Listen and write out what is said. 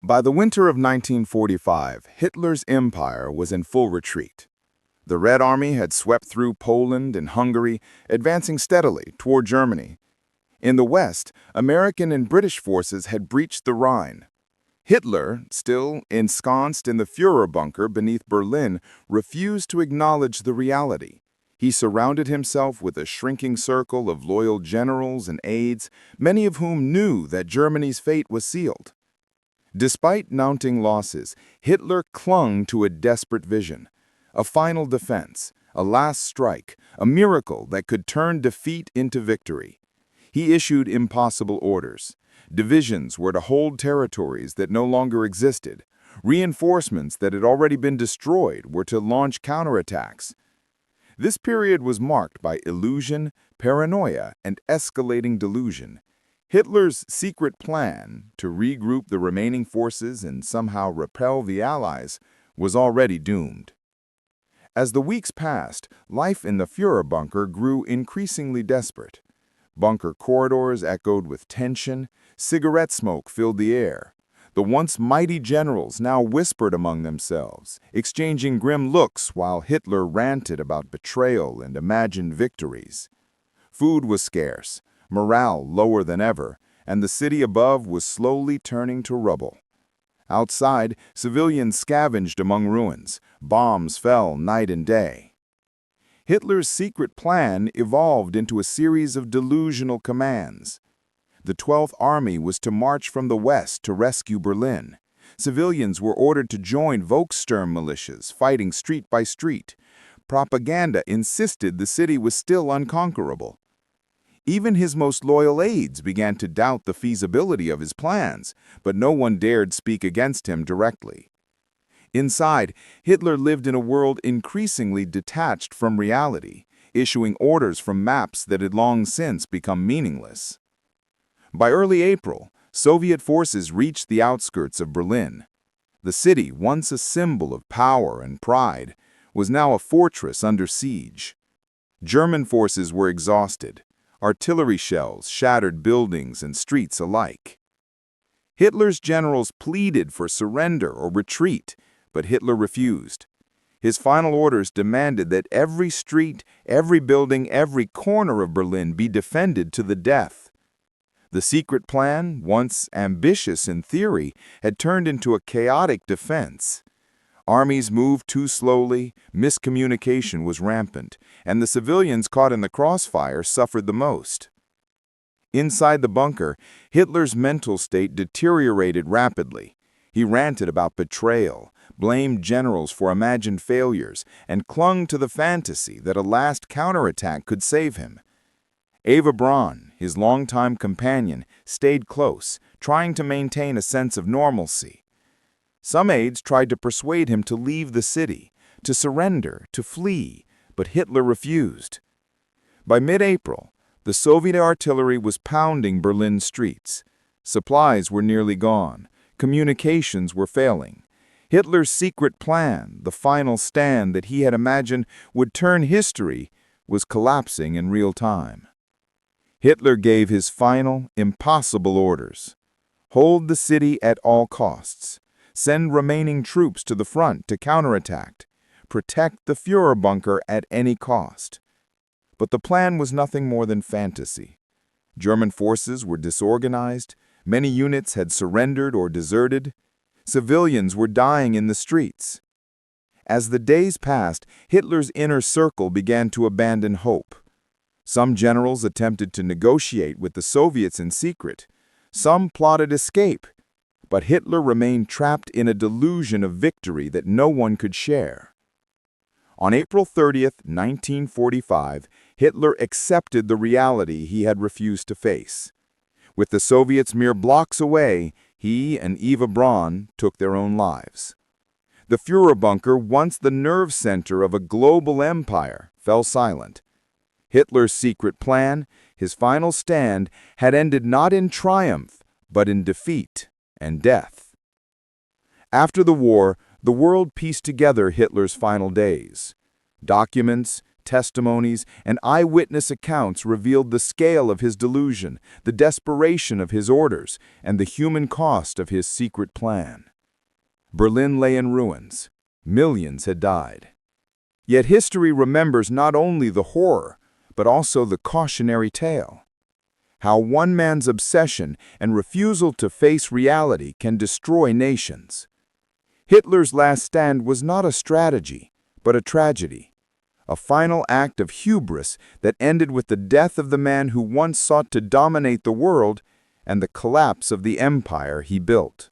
By the winter of 1945, Hitler's empire was in full retreat. The Red Army had swept through Poland and Hungary, advancing steadily toward Germany. In the west, American and British forces had breached the Rhine. Hitler, still ensconced in the Führerbunker beneath Berlin, refused to acknowledge the reality. He surrounded himself with a shrinking circle of loyal generals and aides, many of whom knew that Germany's fate was sealed. Despite mounting losses, Hitler clung to a desperate vision. A final defense, a last strike, a miracle that could turn defeat into victory. He issued impossible orders. Divisions were to hold territories that no longer existed. Reinforcements that had already been destroyed were to launch counterattacks. This period was marked by illusion, paranoia, and escalating delusion. Hitler's secret plan to regroup the remaining forces and somehow repel the Allies was already doomed. As the weeks passed, life in the Führerbunker grew increasingly desperate. Bunker corridors echoed with tension, cigarette smoke filled the air. The once mighty generals now whispered among themselves, exchanging grim looks while Hitler ranted about betrayal and imagined victories. Food was scarce, morale lower than ever, and the city above was slowly turning to rubble. Outside, civilians scavenged among ruins. Bombs fell night and day. Hitler's secret plan evolved into a series of delusional commands. The 12th Army was to march from the west to rescue Berlin. Civilians were ordered to join Volkssturm militias, fighting street by street. Propaganda insisted the city was still unconquerable. Even his most loyal aides began to doubt the feasibility of his plans, but no one dared speak against him directly. Inside, Hitler lived in a world increasingly detached from reality, issuing orders from maps that had long since become meaningless. By early April, Soviet forces reached the outskirts of Berlin. The city, once a symbol of power and pride, was now a fortress under siege. German forces were exhausted. Artillery shells shattered buildings and streets alike. Hitler's generals pleaded for surrender or retreat, but Hitler refused. His final orders demanded that every street, every building, every corner of Berlin be defended to the death. The secret plan, once ambitious in theory, had turned into a chaotic defense. Armies moved too slowly, miscommunication was rampant, and the civilians caught in the crossfire suffered the most. Inside the bunker, Hitler's mental state deteriorated rapidly. He ranted about betrayal, blamed generals for imagined failures, and clung to the fantasy that a last counterattack could save him. Eva Braun, his longtime companion, stayed close, trying to maintain a sense of normalcy. Some aides tried to persuade him to leave the city, to surrender, to flee, but Hitler refused. By mid-April, the Soviet artillery was pounding Berlin's streets. Supplies were nearly gone. Communications were failing. Hitler's secret plan, the final stand that he had imagined would turn history, was collapsing in real time. Hitler gave his final, impossible orders. Hold the city at all costs. Send remaining troops to the front to counterattack. Protect the Führerbunker at any cost. But the plan was nothing more than fantasy. German forces were disorganized. Many units had surrendered or deserted. Civilians were dying in the streets. As the days passed, Hitler's inner circle began to abandon hope. Some generals attempted to negotiate with the Soviets in secret. Some plotted escape. But Hitler remained trapped in a delusion of victory that no one could share. On April 30th, 1945, Hitler accepted the reality he had refused to face. With the Soviets mere blocks away, he and Eva Braun took their own lives. The Führerbunker, once the nerve center of a global empire, fell silent. Hitler's secret plan, his final stand, had ended not in triumph, but in defeat and death. After the war, the world pieced together Hitler's final days. Documents, testimonies, and eyewitness accounts revealed the scale of his delusion, the desperation of his orders, and the human cost of his secret plan. Berlin lay in ruins. Millions had died. Yet history remembers not only the horror, but also the cautionary tale. How one man's obsession and refusal to face reality can destroy nations. Hitler's last stand was not a strategy, but a tragedy. A final act of hubris that ended with the death of the man who once sought to dominate the world and the collapse of the empire he built.